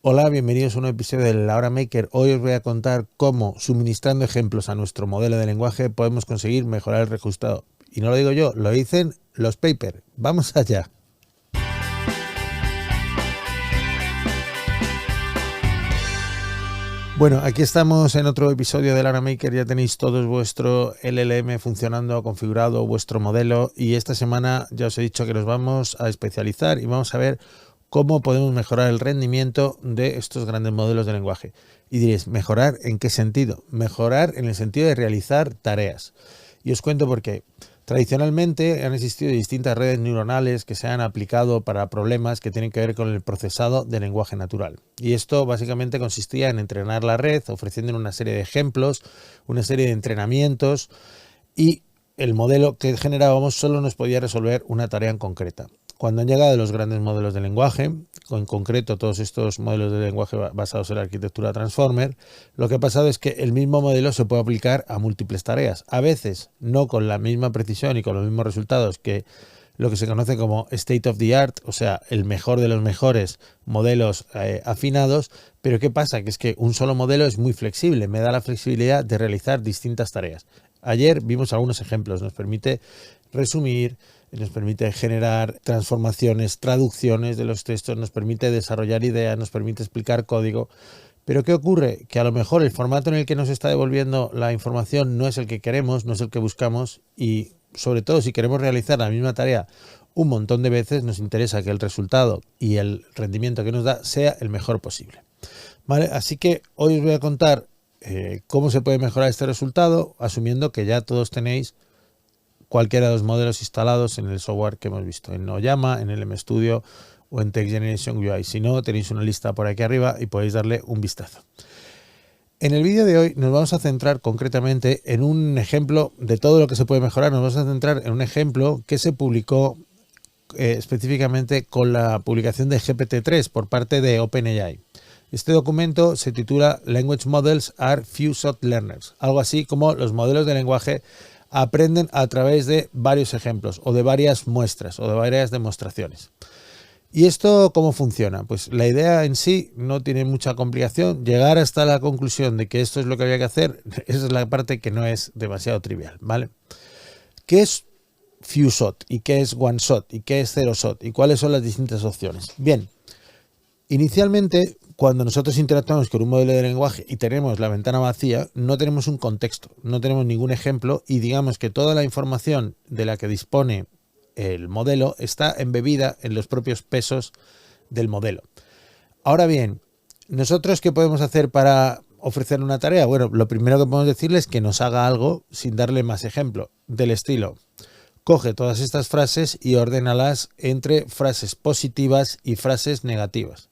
Hola, bienvenidos a un nuevo episodio de La Hora Maker. Hoy os voy a contar cómo, suministrando ejemplos a nuestro modelo de lenguaje, podemos conseguir mejorar el resultado. Y no lo digo yo, lo dicen los papers. ¡Vamos allá! Bueno, aquí estamos en otro episodio de La Hora Maker. Ya tenéis todo vuestro LLM funcionando, configurado, vuestro modelo. Y esta semana ya os he dicho que nos vamos a especializar y vamos a ver cómo podemos mejorar el rendimiento de estos grandes modelos de lenguaje. Y diréis, ¿mejorar en qué sentido? Mejorar en el sentido de realizar tareas. Y os cuento por qué. Tradicionalmente han existido distintas redes neuronales que se han aplicado para problemas que tienen que ver con el procesado de lenguaje natural. Y esto básicamente consistía en entrenar la red, ofreciendo una serie de ejemplos, una serie de entrenamientos, y el modelo que generábamos solo nos podía resolver una tarea en concreta. Cuando han llegado los grandes modelos de lenguaje, en concreto todos estos modelos de lenguaje basados en la arquitectura Transformer, lo que ha pasado es que el mismo modelo se puede aplicar a múltiples tareas. A veces no con la misma precisión y con los mismos resultados que lo que se conoce como state of the art, o sea, el mejor de los mejores modelos afinados. Pero ¿qué pasa? Que es que un solo modelo es muy flexible, me da la flexibilidad de realizar distintas tareas. Ayer vimos algunos ejemplos, nos permite resumir, nos permite generar transformaciones, traducciones de los textos, nos permite desarrollar ideas, nos permite explicar código. Pero ¿qué ocurre? Que a lo mejor el formato en el que nos está devolviendo la información no es el que queremos, no es el que buscamos, y sobre todo si queremos realizar la misma tarea un montón de veces, nos interesa que el resultado y el rendimiento que nos da sea el mejor posible. ¿Vale? Así que hoy os voy a contar cómo se puede mejorar este resultado, asumiendo que ya todos tenéis cualquiera de los modelos instalados en el software que hemos visto, en Oyama, en el MStudio o en Text Generation UI. Si no, tenéis una lista por aquí arriba y podéis darle un vistazo. En el vídeo de hoy nos vamos a centrar concretamente en un ejemplo de todo lo que se puede mejorar. Nos vamos a centrar en un ejemplo que se publicó específicamente con la publicación de GPT-3 por parte de OpenAI. Este documento se titula Language Models are Few-Shot Learners, algo así como los modelos de lenguaje aprenden a través de varios ejemplos o de varias muestras o de varias demostraciones. ¿Y esto cómo funciona? Pues la idea en sí no tiene mucha complicación. Llegar hasta la conclusión de que esto es lo que había que hacer, esa es la parte que no es demasiado trivial, ¿vale? ¿Qué es few shot y qué es one shot y qué es zero shot y cuáles son las distintas opciones? Bien, inicialmente cuando nosotros interactuamos con un modelo de lenguaje y tenemos la ventana vacía, no tenemos un contexto, no tenemos ningún ejemplo y digamos que toda la información de la que dispone el modelo está embebida en los propios pesos del modelo. Ahora bien, ¿nosotros qué podemos hacer para ofrecer una tarea? Bueno, lo primero que podemos decirle es que nos haga algo sin darle más ejemplo, del estilo: coge todas estas frases y ordénalas entre frases positivas y frases negativas.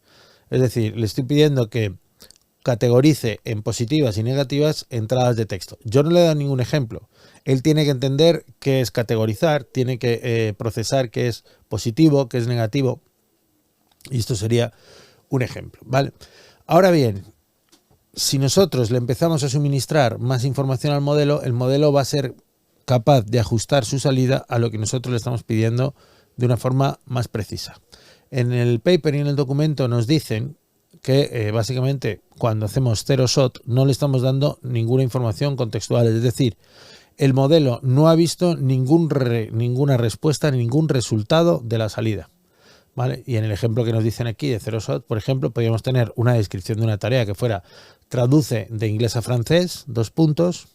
Es decir, le estoy pidiendo que categorice en positivas y negativas entradas de texto. Yo no le he dado ningún ejemplo. Él tiene que entender qué es categorizar, tiene que procesar qué es positivo, qué es negativo. Y esto sería un ejemplo, ¿vale? Ahora bien, si nosotros le empezamos a suministrar más información al modelo, el modelo va a ser capaz de ajustar su salida a lo que nosotros le estamos pidiendo de una forma más precisa. En el paper y en el documento nos dicen que básicamente cuando hacemos zero shot no le estamos dando ninguna información contextual, es decir, el modelo no ha visto ninguna respuesta, ningún resultado de la salida, ¿vale? Y en el ejemplo que nos dicen aquí de zero shot, por ejemplo, podríamos tener una descripción de una tarea que fuera traduce de inglés a francés, 2 puntos,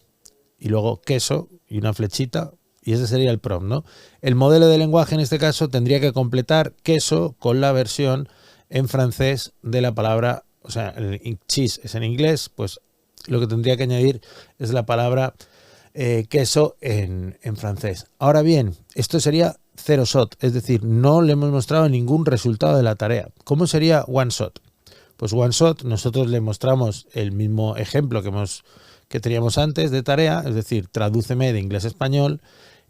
y luego queso y una flechita. Y ese sería el prompt, ¿no? El modelo de lenguaje en este caso tendría que completar queso con la versión en francés de la palabra, o sea, el cheese es en inglés, pues lo que tendría que añadir es la palabra queso en francés. Ahora bien, esto sería zero shot, es decir, no le hemos mostrado ningún resultado de la tarea. ¿Cómo sería one shot? Pues one shot, nosotros le mostramos el mismo ejemplo que teníamos antes de tarea, es decir, tradúceme de inglés a español,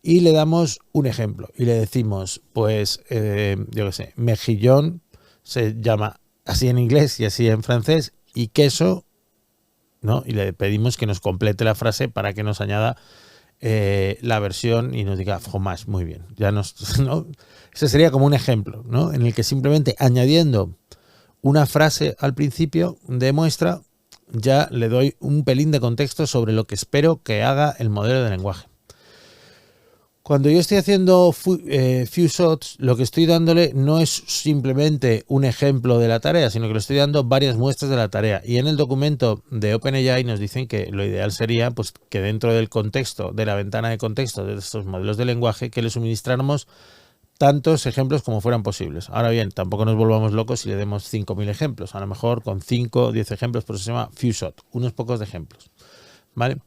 y le damos un ejemplo y le decimos, pues, yo qué sé, mejillón se llama así en inglés y así en francés, y queso, ¿no? Y le pedimos que nos complete la frase para que nos añada la versión y nos diga fromage. Muy bien, ya nos, ¿no? Ese sería como un ejemplo, ¿no? En el que simplemente añadiendo una frase al principio de muestra, ya le doy un pelín de contexto sobre lo que espero que haga el modelo de lenguaje. Cuando yo estoy haciendo few shots, lo que estoy dándole no es simplemente un ejemplo de la tarea, sino que le estoy dando varias muestras de la tarea. Y en el documento de OpenAI nos dicen que lo ideal sería pues, que dentro del contexto, de la ventana de contexto de estos modelos de lenguaje, que le suministráramos tantos ejemplos como fueran posibles. Ahora bien, tampoco nos volvamos locos si le demos 5.000 ejemplos. A lo mejor con 5 o 10 ejemplos, por eso se llama few shot, unos pocos de ejemplos. ¿Vale?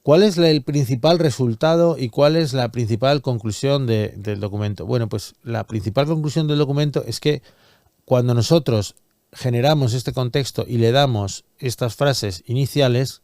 ¿Cuál es el principal resultado y cuál es la principal conclusión del documento? Bueno, pues la principal conclusión del documento es que cuando nosotros generamos este contexto y le damos estas frases iniciales,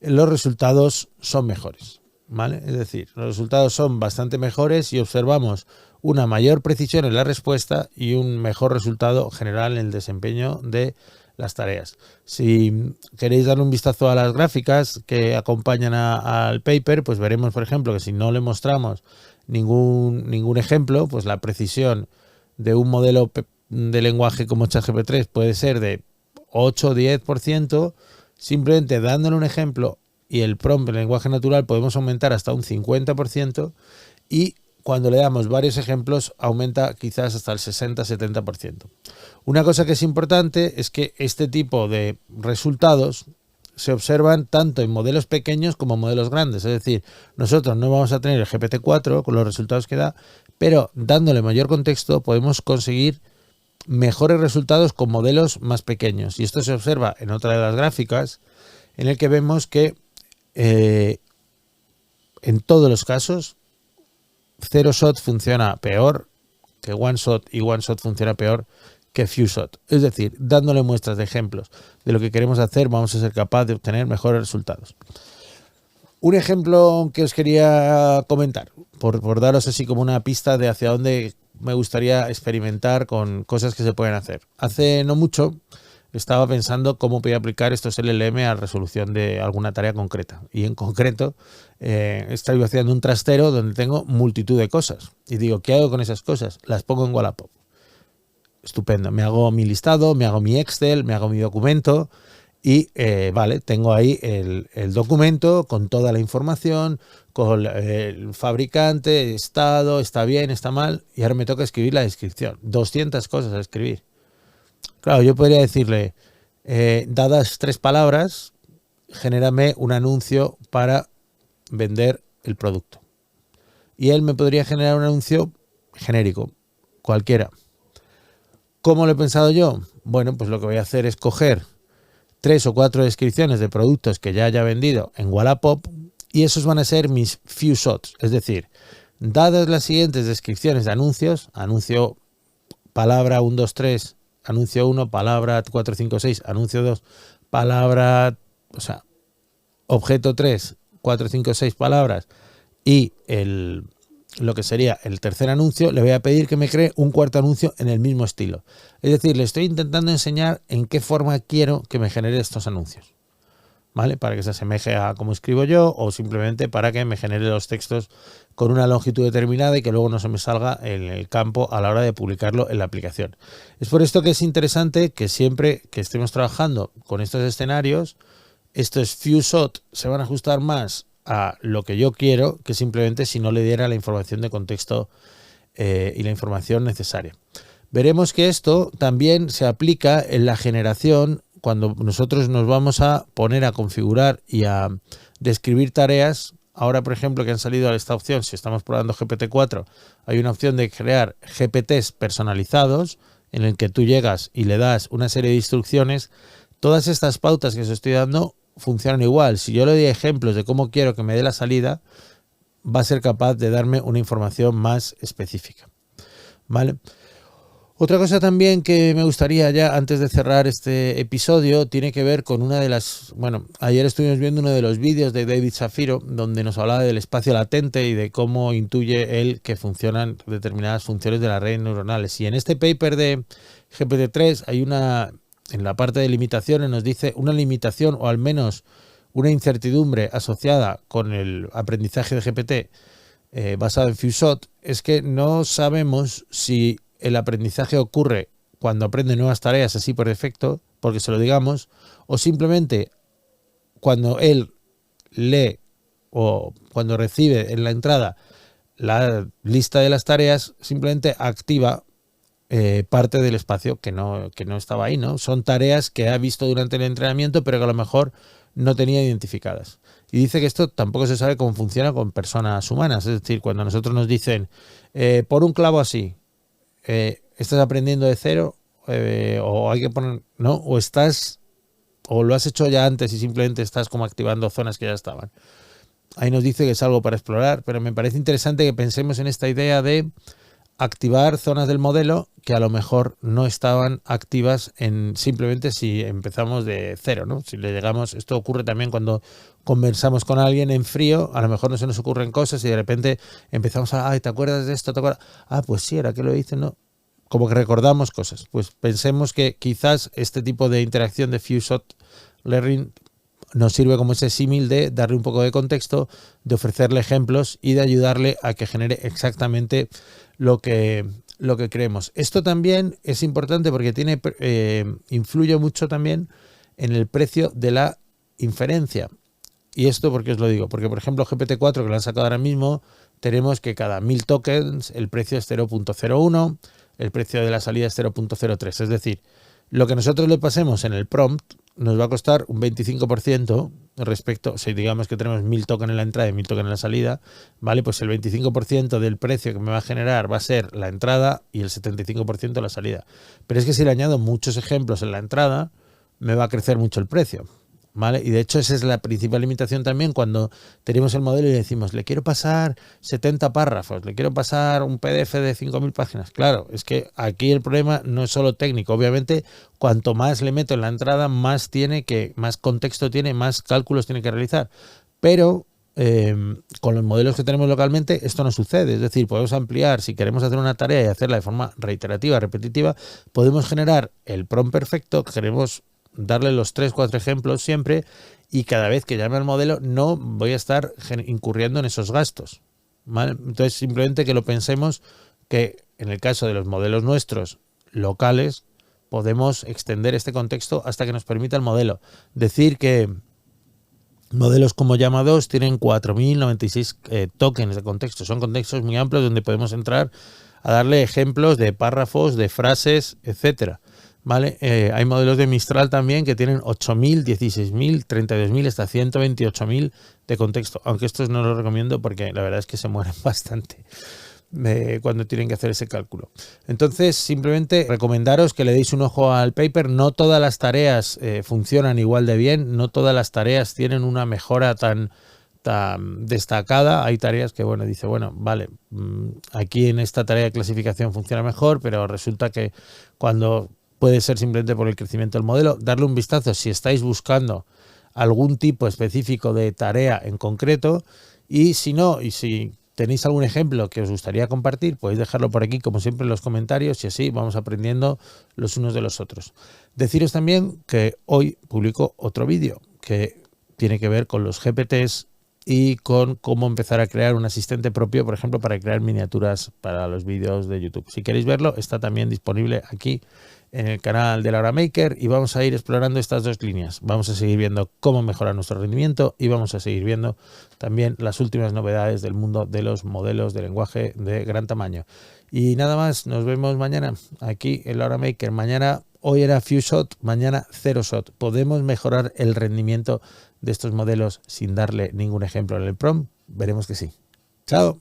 los resultados son mejores, ¿vale? Es decir, los resultados son bastante mejores y observamos una mayor precisión en la respuesta y un mejor resultado general en el desempeño de las tareas. Si queréis dar un vistazo a las gráficas que acompañan al paper, pues veremos, por ejemplo, que si no le mostramos ningún ejemplo, pues la precisión de un modelo de lenguaje como ChatGPT puede ser de 8 o 10%, simplemente dándole un ejemplo y el prompt en lenguaje natural podemos aumentar hasta un 50% y cuando le damos varios ejemplos aumenta quizás hasta el 60-70%. Una cosa que es importante es que este tipo de resultados se observan tanto en modelos pequeños como en modelos grandes. Es decir, nosotros no vamos a tener el GPT-4 con los resultados que da, pero dándole mayor contexto podemos conseguir mejores resultados con modelos más pequeños. Y esto se observa en otra de las gráficas, en el que vemos que en todos los casos Zero Shot funciona peor que One Shot y One Shot funciona peor que Few Shot. Es decir, dándole muestras de ejemplos de lo que queremos hacer, vamos a ser capaces de obtener mejores resultados. Un ejemplo que os quería comentar, por daros así como una pista de hacia dónde me gustaría experimentar con cosas que se pueden hacer. Hace no mucho estaba pensando cómo podía aplicar estos LLM a resolución de alguna tarea concreta. Y en concreto, estoy haciendo un trastero donde tengo multitud de cosas. Y digo, ¿qué hago con esas cosas? Las pongo en Wallapop. Estupendo. Me hago mi listado, me hago mi Excel, me hago mi documento y vale, tengo ahí el documento con toda la información, con el fabricante, estado, está bien, está mal, y ahora me toca escribir la descripción. 200 cosas a escribir. Claro, yo podría decirle, dadas 3 palabras, genérame un anuncio para vender el producto. Y él me podría generar un anuncio genérico, cualquiera. ¿Cómo lo he pensado yo? Bueno, pues lo que voy a hacer es coger 3 o 4 descripciones de productos que ya haya vendido en Wallapop y esos van a ser mis few shots. Es decir, dadas las siguientes descripciones de anuncios, anuncio palabra 1, 2, 3, anuncio 1, palabra 4, 5, 6, anuncio 2, palabra, o sea, objeto 3, 4, 5, 6 palabras y lo que sería el tercer anuncio, le voy a pedir que me cree un cuarto anuncio en el mismo estilo. Es decir, le estoy intentando enseñar en qué forma quiero que me genere estos anuncios, ¿vale? Para que se asemeje a cómo escribo yo o simplemente para que me genere los textos con una longitud determinada y que luego no se me salga en el campo a la hora de publicarlo en la aplicación. Es por esto que es interesante que siempre que estemos trabajando con estos escenarios, estos few shots se van a ajustar más a lo que yo quiero que simplemente si no le diera la información de contexto y la información necesaria. Veremos que esto también se aplica en la generación cuando nosotros nos vamos a poner a configurar y a describir tareas. Ahora, por ejemplo, que han salido a esta opción, si estamos probando GPT-4, hay una opción de crear GPTs personalizados en el que tú llegas y le das una serie de instrucciones. Todas estas pautas que os estoy dando funcionan igual. Si yo le doy ejemplos de cómo quiero que me dé la salida, va a ser capaz de darme una información más específica, ¿vale? Otra cosa también que me gustaría ya antes de cerrar este episodio tiene que ver con una de las... Bueno, ayer estuvimos viendo uno de los vídeos de David Shapiro donde nos hablaba del espacio latente y de cómo intuye él que funcionan determinadas funciones de las redes neuronales. Y en este paper de GPT-3 hay una... En la parte de limitaciones nos dice una limitación o al menos una incertidumbre asociada con el aprendizaje de GPT basado en few shot es que no sabemos si el aprendizaje ocurre cuando aprende nuevas tareas así por defecto, porque se lo digamos, o simplemente cuando él lee o cuando recibe en la entrada la lista de las tareas, simplemente activa parte del espacio que no estaba ahí, ¿no? Son tareas que ha visto durante el entrenamiento, pero que a lo mejor no tenía identificadas. Y dice que esto tampoco se sabe cómo funciona con personas humanas. Es decir, cuando a nosotros nos dicen, por un clavo así, estás aprendiendo de cero, o hay que poner, ¿no? O lo has hecho ya antes y simplemente estás como activando zonas que ya estaban. Ahí nos dice que es algo para explorar, pero me parece interesante que pensemos en esta idea de activar zonas del modelo que a lo mejor no estaban activas simplemente si empezamos de cero, ¿no? Si le llegamos, esto ocurre también cuando conversamos con alguien en frío, a lo mejor no se nos ocurren cosas y de repente empezamos a, ¿te acuerdas de esto? ¿Te acuerdas? Pues sí, era que lo hice, ¿no? Como que recordamos cosas. Pues pensemos que quizás este tipo de interacción de few shot learning nos sirve como ese símil de darle un poco de contexto, de ofrecerle ejemplos y de ayudarle a que genere exactamente lo que creemos. Esto también es importante porque influye mucho también en el precio de la inferencia. ¿Y esto por qué os lo digo? Porque, por ejemplo, GPT-4, que lo han sacado ahora mismo, tenemos que cada 1000 tokens el precio es 0.01, el precio de la salida es 0.03. Es decir, lo que nosotros le pasemos en el prompt nos va a costar un 25% respecto, si digamos que tenemos 1000 tokens en la entrada y 1000 tokens en la salida, ¿vale? Pues el 25% del precio que me va a generar va a ser la entrada y el 75% la salida. Pero es que si le añado muchos ejemplos en la entrada, me va a crecer mucho el precio, ¿vale? Y de hecho esa es la principal limitación también cuando tenemos el modelo y le decimos, le quiero pasar 70 párrafos, le quiero pasar un PDF de 5000 páginas. Claro, es que aquí el problema no es solo técnico. Obviamente, cuanto más le meto en la entrada, más contexto tiene, más cálculos tiene que realizar. Pero con los modelos que tenemos localmente esto no sucede. Es decir, podemos ampliar, si queremos hacer una tarea y hacerla de forma reiterativa, repetitiva, podemos generar el prompt perfecto, queremos darle los 3-4 ejemplos siempre y cada vez que llame al modelo no voy a estar incurriendo en esos gastos, ¿vale? Entonces simplemente que lo pensemos que en el caso de los modelos nuestros locales podemos extender este contexto hasta que nos permita el modelo. Decir que modelos como Llama 2 tienen 4096 tokens de contexto, son contextos muy amplios donde podemos entrar a darle ejemplos de párrafos, de frases, etcétera. ¿Vale? Hay modelos de Mistral también que tienen 8.000, 16.000, 32.000, hasta 128.000 de contexto. Aunque estos no los recomiendo porque la verdad es que se mueren bastante cuando tienen que hacer ese cálculo. Entonces, simplemente recomendaros que le deis un ojo al paper. No todas las tareas funcionan igual de bien. No todas las tareas tienen una mejora tan destacada. Hay tareas que, vale, aquí en esta tarea de clasificación funciona mejor, pero resulta que cuando puede ser simplemente por el crecimiento del modelo, darle un vistazo si estáis buscando algún tipo específico de tarea en concreto y si no, y si tenéis algún ejemplo que os gustaría compartir, podéis dejarlo por aquí como siempre en los comentarios y así vamos aprendiendo los unos de los otros. Deciros también que hoy publico otro vídeo que tiene que ver con los GPTs y con cómo empezar a crear un asistente propio, por ejemplo, para crear miniaturas para los vídeos de YouTube. Si queréis verlo, está también disponible aquí en el canal de Laura Maker y vamos a ir explorando estas dos líneas. Vamos a seguir viendo cómo mejorar nuestro rendimiento y vamos a seguir viendo también las últimas novedades del mundo de los modelos de lenguaje de gran tamaño. Y nada más, nos vemos mañana aquí en Laura Maker. Hoy era few shot, mañana zero shot. ¿Podemos mejorar el rendimiento de estos modelos sin darle ningún ejemplo en el prompt? Veremos que sí. Chao.